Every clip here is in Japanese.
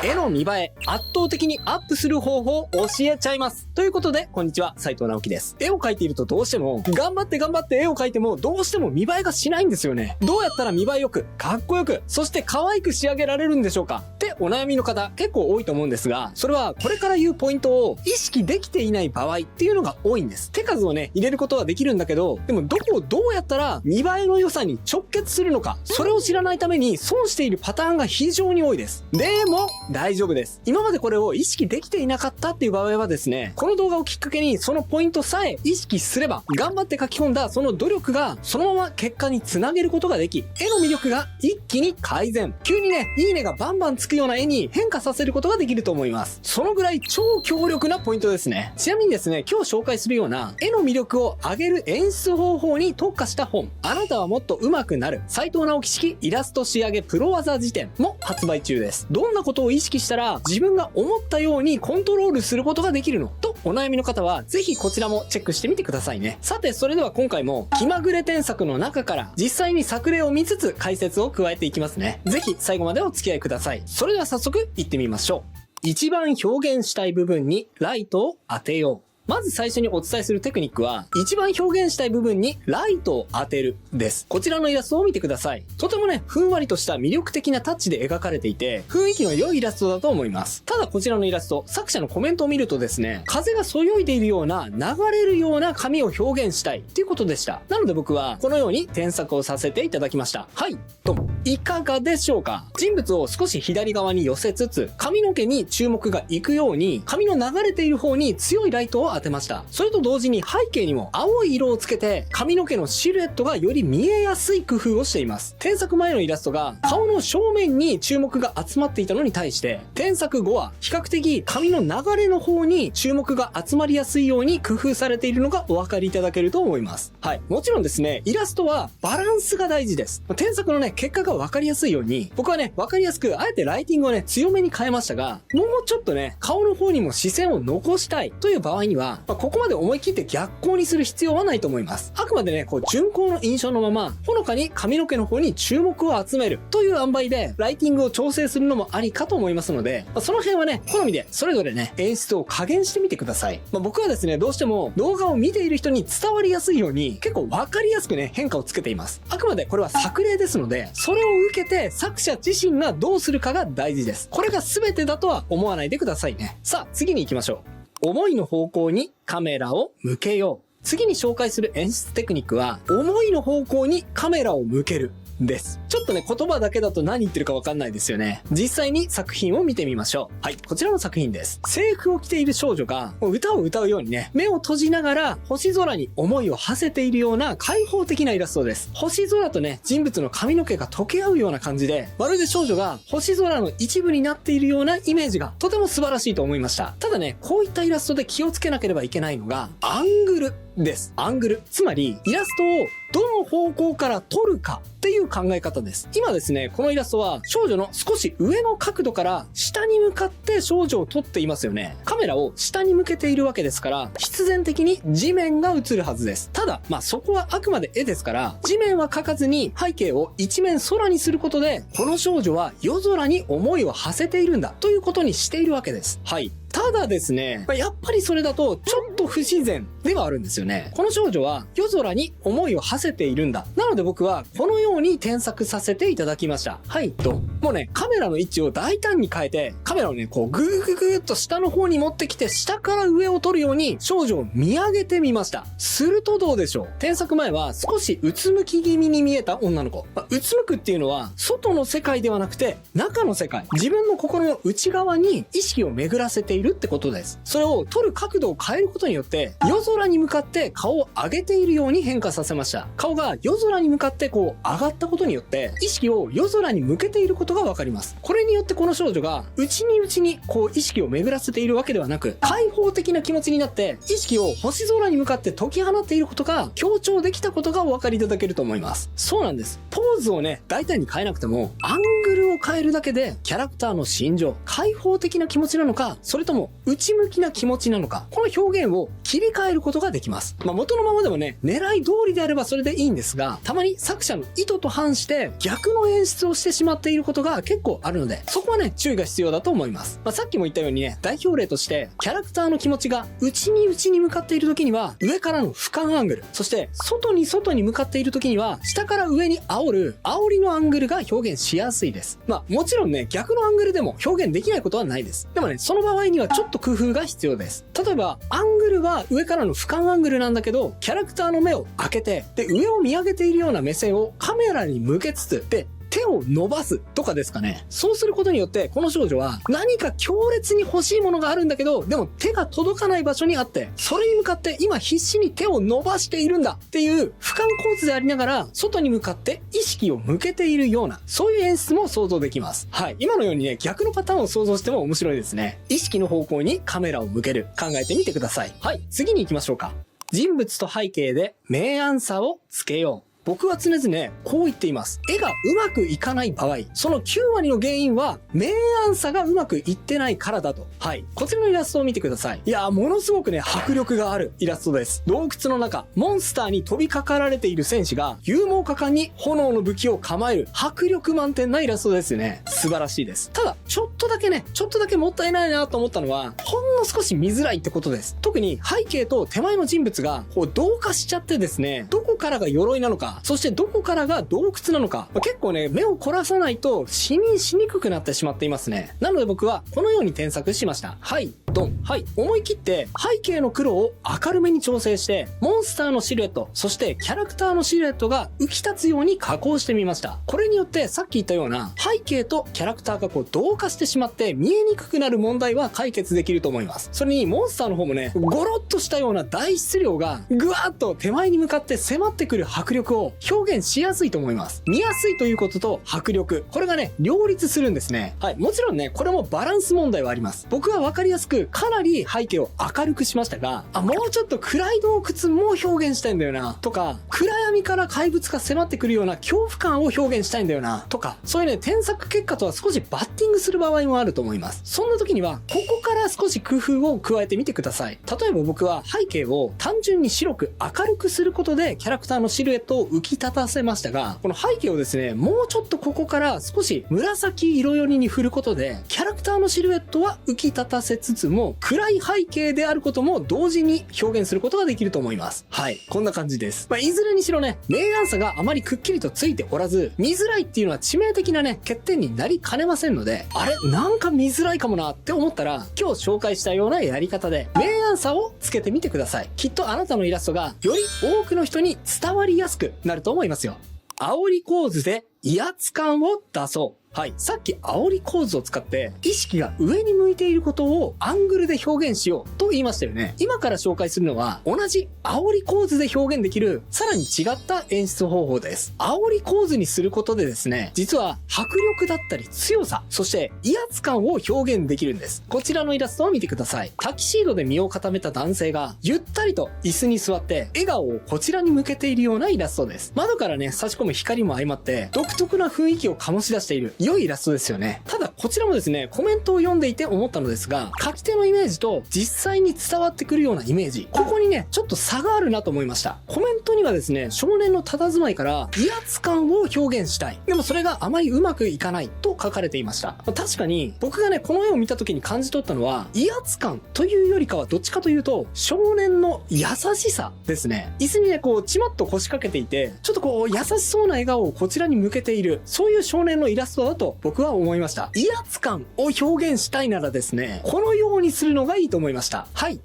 絵の見栄え、圧倒的にアップする方法を教えちゃいます。ということで、こんにちは、斉藤直樹です。絵を描いているとどうしても、頑張って絵を描いても、どうしても見栄えがしないんですよね。どうやったら見栄えよく、かっこよく、そして可愛く仕上げられるんでしょうかってお悩みの方、結構多いと思うんですが、それはこれから言うポイントを意識できていない場合っていうのが多いんです。手数をね、入れることはできるんだけど、でもどこをどうやったら見栄えの良さに直結するのか、それを知らないために損しているパターンが非常に多いです。でも、大丈夫です。今までこれを意識できていなかったっていう場合はですね、この動画をきっかけにそのポイントさえ意識すれば、頑張って書き込んだその努力がそのまま結果につなげることができ、絵の魅力が一気に改善。急にね、いいねがバンバンつくような絵に変化させることができると思います。そのぐらい超強力なポイントですね。ちなみにですね、今日紹介するような絵の魅力を上げる演出方法に特化した本、あなたはもっと上手くなる斉藤直樹式イラスト仕上げプロ技辞典も発売中です。どんなことを意識したら自分が思ったようにコントロールすることができるのとお悩みの方はぜひこちらもチェックしてみてくださいね。さて、それでは今回も気まぐれ添削の中から実際に作例を見つつ解説を加えていきますね。ぜひ最後までお付き合いください。それでは早速行ってみましょう。一番表現したい部分にライトを当てよう。まず最初にお伝えするテクニックは、一番表現したい部分にライトを当てるです。こちらのイラストを見てください。とてもね、ふんわりとした魅力的なタッチで描かれていて、雰囲気の良いイラストだと思います。ただこちらのイラスト、作者のコメントを見るとですね、風がそよいでいるような、流れるような紙を表現したいっていうことでした。なので僕は、このように添削をさせていただきました。はい、どうも。いかがでしょうか？人物を少し左側に寄せつつ、髪の毛に注目がいくように、髪の流れている方に強いライトを当てました。それと同時に背景にも青い色をつけて、髪の毛のシルエットがより見えやすい工夫をしています。添削前のイラストが顔の正面に注目が集まっていたのに対して、添削後は比較的髪の流れの方に注目が集まりやすいように工夫されているのがお分かりいただけると思います。はい。もちろんですね、イラストはバランスが大事です。添削のね、結果が分かりやすいように、僕はね、分かりやすくあえてライティングをね、強めに変えましたが、もうちょっとね、顔の方にも視線を残したいという場合には、ここまで思い切って逆光にする必要はないと思います。あくまでね、順光の印象のまま、ほのかに髪の毛の方に注目を集めるという塩梅で、ライティングを調整するのもありかと思いますので、その辺はね、好みでそれぞれね、演出を加減してみてください。僕はですね、どうしても動画を見ている人に伝わりやすいように、結構わかりやすくね、変化をつけています。あくまでこれは作例ですので、それを受けて作者自身がどうするかが大事です。これが全てだとは思わないでくださいね。さあ、次に行きましょう。思いの方向にカメラを向けよう。次に紹介する演出テクニックは、思いの方向にカメラを向けるです。ちょっとね、言葉だけだと何言ってるかわかんないですよね。実際に作品を見てみましょう。はい、こちらの作品です。制服を着ている少女が歌を歌うようにね、目を閉じながら星空に思いを馳せているような開放的なイラストです。星空とね、人物の髪の毛が溶け合うような感じで、まるで少女が星空の一部になっているようなイメージがとても素晴らしいと思いました。ただね、こういったイラストで気をつけなければいけないのが、アングルです。アングル。つまり、イラストをどの方向から撮るかっていう考え方です。今ですね、このイラストは少女の少し上の角度から下に向かって少女を撮っていますよね。カメラを下に向けているわけですから、必然的に地面が映るはずです。ただ、そこはあくまで絵ですから、地面は描かずに背景を一面空にすることで、この少女は夜空に思いを馳せているんだということにしているわけです。はい。ただですね、やっぱりそれだとちょっと不自然ではあるんですよね。この少女は夜空に思いを馳せているんだ。なので僕はこのように添削させていただきました。はい、と。もうね、カメラの位置を大胆に変えて、カメラをね、グーッと下の方に持ってきて、下から上を撮るように少女を見上げてみました。するとどうでしょう？添削前は少しうつむき気味に見えた女の子。うつむくっていうのは、外の世界ではなくて、中の世界。自分の心の内側に意識を巡らせているってことです。それを撮る角度を変えることによって夜空に向かって顔を上げているように変化させました。顔が夜空に向かって上がったことによって意識を夜空に向けていることがわかります。これによってこの少女が内に内に意識を巡らせているわけではなく、開放的な気持ちになって意識を星空に向かって解き放っていることが強調できたことがお分かりいただけると思います。そうなんです。ポーズをね、大胆に変えなくてもアングルを変えるだけでキャラクターの心情、開放的な気持ちなのか、それとも内向きな気持ちなのか、この表現を切り替えることができます。元のままでもね、狙い通りであればそれでいいんですが、たまに作者の意図図と反して逆の演出をしてしまっていることが結構あるので、そこはね、注意が必要だと思います。さっきも言ったようにね、代表例として、キャラクターの気持ちが内に向かっている時には、上からの俯瞰アングル、そして外に向かっている時には、下から上に煽りのアングルが表現しやすいです。もちろんね、逆のアングルでも表現できないことはないです。でもね、その場合にはちょっと工夫が必要です。例えば、アングルは上からの俯瞰アングルなんだけど、キャラクターの目を開けて、で、上を見上げているような目線をカメラに向けつつ、で、手を伸ばすとかですかね。そうすることによって、この少女は何か強烈に欲しいものがあるんだけど、でも手が届かない場所にあって、それに向かって今必死に手を伸ばしているんだっていう俯瞰構図でありながら、外に向かって意識を向けているような、そういう演出も想像できます。はい。今のようにね、逆のパターンを想像しても面白いですね。意識の方向にカメラを向ける。考えてみてください。はい。次に行きましょうか。人物と背景で明暗差をつけよう。僕は常々こう言っています。絵がうまくいかない場合、その9割の原因は明暗差がうまくいってないからだと。はい。こちらのイラストを見てください。いやー、ものすごくね、迫力があるイラストです。洞窟の中、モンスターに飛びかかられている戦士が勇猛果敢に炎の武器を構える迫力満点なイラストですよね。素晴らしいです。ただ、ちょっとだけもったいないなと思ったのは、ほんの少し見づらいってことです。特に背景と手前の人物がこう同化しちゃってですね、どこからが鎧なのか、そしてどこからが洞窟なのか、結構ね、目を凝らさないと視認しにくくなってしまっていますね。なので僕はこのように添削しました。はい、ドン。はい、思い切って背景の黒を明るめに調整して、モンスターのシルエット、そしてキャラクターのシルエットが浮き立つように加工してみました。これによってさっき言ったような背景とキャラクターがこう同化してしまって見えにくくなる問題は解決できると思います。それにモンスターの方もね、ゴロッとしたような大質量がぐわーっと手前に向かって迫ってくる迫力を表現しやすいと思います。見やすいということと迫力、これがね、両立するんですね。はい。もちろんね、これもバランス問題はあります。僕はわかりやすくかなり背景を明るくしましたが、もうちょっと暗い洞窟も表現したいんだよな、とか、暗闇から怪物が迫ってくるような恐怖感を表現したいんだよな、とか、そういうね、添削結果とは少しバッティングする場合もあると思います。そんな時には、ここから少し工夫を加えてみてください。例えば僕は背景を単純に白く明るくすることでキャラクターのシルエットを浮き立たせましたが、この背景をですね、もうちょっとここから少し紫色寄りに振ることで、キャラクターのシルエットは浮き立たせつつも、暗い背景であることも同時に表現することができると思います。はい。こんな感じです。いずれにしろね、明暗差があまりくっきりとついておらず、見づらいっていうのは致命的なね、欠点になりかねませんので、あれなんか見づらいかもなって思ったら、今日紹介したようなやり方で、明暗差をつけてみてください。きっとあなたのイラストが、より多くの人に伝わりやすくなると思いますよ。煽り構図で威圧感を出そう。はい。さっき煽り構図を使って意識が上に向いていることをアングルで表現しようと言いましたよね。今から紹介するのは同じ煽り構図で表現できるさらに違った演出方法です。煽り構図にすることでですね、実は迫力だったり強さ、そして威圧感を表現できるんです。こちらのイラストを見てください。タキシードで身を固めた男性がゆったりと椅子に座って笑顔をこちらに向けているようなイラストです。窓からね、差し込む光も相まって独特な雰囲気を醸し出している良いイラストですよね。ただこちらもですね、コメントを読んでいて思ったのですが、書き手のイメージと実際に伝わってくるようなイメージ、ここにね、ちょっと差があるなと思いました。コメントにはですね、少年の佇まいから威圧感を表現したい。でもそれがあまりうまくいかないと書かれていました。確かに僕がね、この絵を見た時に感じ取ったのは、威圧感というよりかはどっちかというと、少年の優しさですね。椅子にね、こうちまっと腰掛けていて、ちょっとこう優しそうな笑顔をこちらに向けている、そういう少年のイラストだと僕は思いました。威圧感を表現したいならですね、このようにするのがいいと思いました。はい。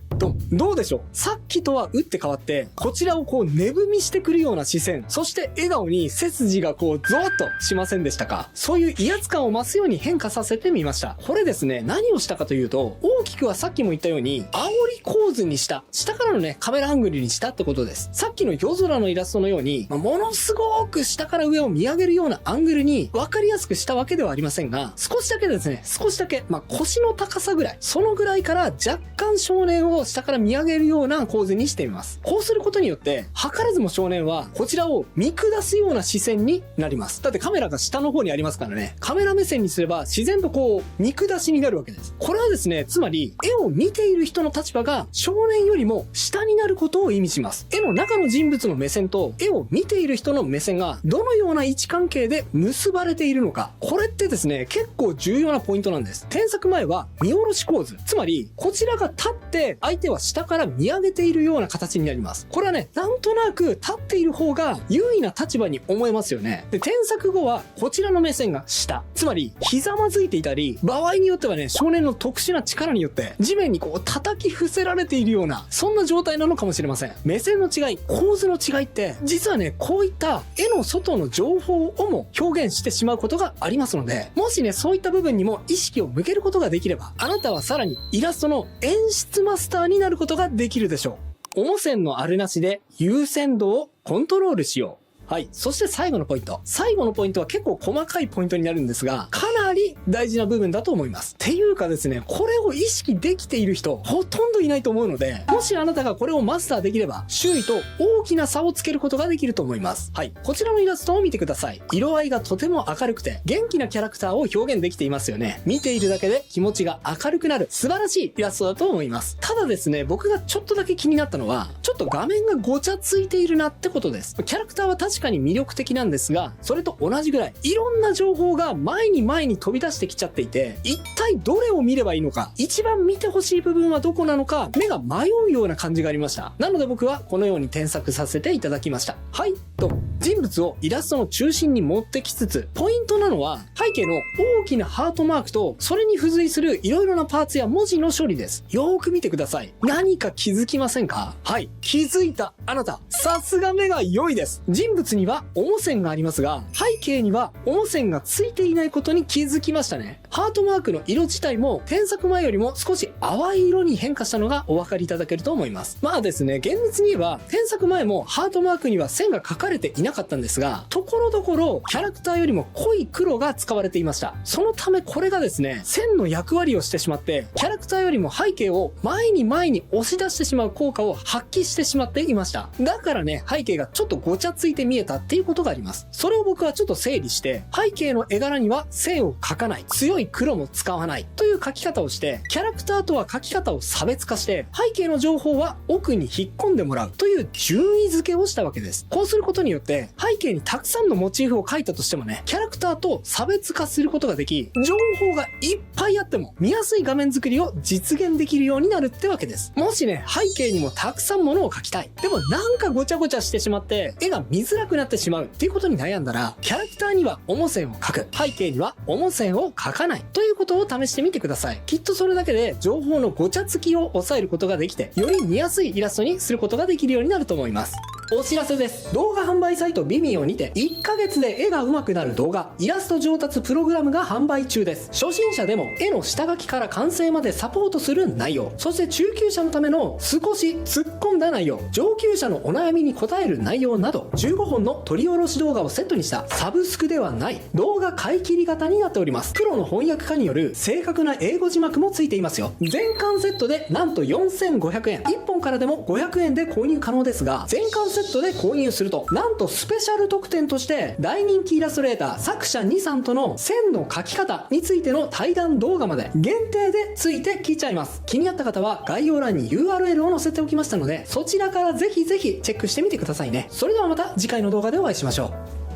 どうでしょう。さっきとは打って変わって、こちらをこう値踏みしてくるような視線、そして笑顔に背筋がこうゾワッとしませんでしたか？そういう威圧感を増すように変化させてみました。これですね、何をしたかというと、大きくはさっきも言ったように、煽り構図にした、下からのね、カメラアングルにしたってことです。さっきの夜空のイラストのように、ものすごく下から上を見上げるようなアングルに分かりやすくしたわけではありませんが、少しだけですね、腰の高さぐらい、そのぐらいから若干少年を下から見上げるような構図にしてみます。こうすることによって、図らずも少年はこちらを見下すような視線になります。だってカメラが下の方にありますからね。カメラ目線にすれば自然とこう見下しになるわけです。これはですね、つまりり、絵を見ている人の立場が少年よりも下になることを意味します。絵の中の人物の目線と絵を見ている人の目線がどのような位置関係で結ばれているのか。これってですね、結構重要なポイントなんです。添削前は見下ろし構図。つまり、こちらが立って相手は下から見上げているような形になります。これはね、なんとなく立っている方が優位な立場に思えますよね。で、添削後はこちらの目線が下。つまり、ひざまずいていたり、場合によってはね、少年の特殊な力によって地面にこう叩き伏せられているような、そんな状態なのかもしれません。目線の違い、構図の違いって、実はね、こういった絵の外の情報をも表現してしまうことがありますので、もしね、そういった部分にも意識を向けることができれば、あなたはさらにイラストの演出マスターになることができるでしょう。主線のあるなしで優先度をコントロールしよう。はい。そして最後のポイント。最後のポイントは結構細かいポイントになるんですが、かなり大事な部分だと思います。っていうかですね、これを意識できている人、ほとんどいないと思うので、もしあなたがこれをマスターできれば、周囲と大きな差をつけることができると思います。はい。こちらのイラストを見てください。色合いがとても明るくて、元気なキャラクターを表現できていますよね。見ているだけで気持ちが明るくなる、素晴らしいイラストだと思います。ただですね、僕がちょっとだけ気になったのは、ちょっと画面がごちゃついているなってことです。キャラクターは確かに魅力的なんですが、それと同じぐらいいろんな情報が前に飛び出してきちゃっていて、一体どれを見ればいいのか、一番見てほしい部分はどこなのか、目が迷うような感じがありました。なので僕はこのように添削させていただきました。はいと、人物をイラストの中心に持ってきつつ、ポイントなのは背景の大きなハートマークとそれに付随するいろいろなパーツや文字の処理です。よーく見てください。何か気づきませんか？はい、気づいたあなた、さすが目が良いです。人物には主線がありますが、背景には主線がついていないことに気づきましたね。ハートマークの色自体も添削前よりも少し淡い色に変化したのがお分かりいただけると思います。まあですね、厳密に言えば添削前もハートマークには線が描かれていなかったんですが、ところどころキャラクターよりも濃い黒が使われていました。そのためこれがですね、線の役割をしてしまって、キャラクターよりも背景を前に押し出してしまう効果を発揮してしまっていました。だからね、背景がちょっとごちゃついて見えたっていうことがあります。それを僕はちょっと整理して、背景の絵柄には線を描かない、強い黒も使わないという描き方をして、キャラクターとは描き方を差別化して、背景の情報は奥に引っ込んでもらうという順位付けをしたわけです。こうすることによって、背景にたくさんのモチーフを描いたとしてもね、キャラクターと差別化することができ、情報がいっぱいあっても見やすい画面作りを実現できるようになるってわけです。もしね、背景にもたくさんものを描きたい。でもなんかごちゃごちゃしてしまって、絵が見づらくなってしまうっていうことに悩んだら、キャラクターには主線を描く、背景には主線を描かないということを試してみてください。きっとそれだけで情報のごちゃつきを抑えることができて、より見やすいイラストにすることができるようになると思います。お知らせです。動画販売サイトビミオにて1ヶ月で絵が上手くなる動画、イラスト上達プログラムが販売中です。初心者でも絵の下書きから完成までサポートする内容、そして中級者のための少し突っ込んだ内容、上級者のお悩みに答える内容など、15本の取り下ろし動画をセットにしたサブスクではない動画買い切り型になっております。プロの翻訳家による正確な英語字幕もついていますよ。全巻セットでなんと4500円、1本からでも500円で購入可能ですが、全巻セットで購入すると、なんとスペシャル特典として大人気イラストレーター作者2さんとの線の描き方についての対談動画まで限定でついてきちゃいます。気になった方は概要欄に URL を載せておきましたので、そちらからぜひぜひチェックしてみてくださいね。それではまた次回の動画でお会いしましょう。